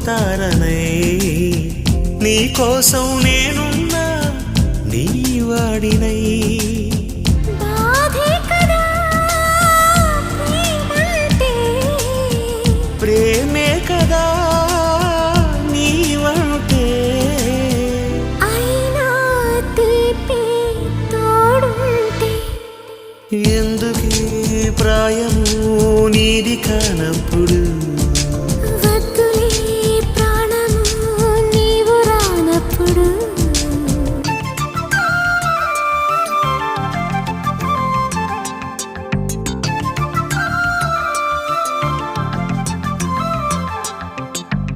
తారనై నీ కోసం నేనున్నా నీ వాడినై ప్రేమే కదా నీవంటే అయినా తీపి తోడుంటే ఎందుకీ ప్రాయము నీది కానప్పుడు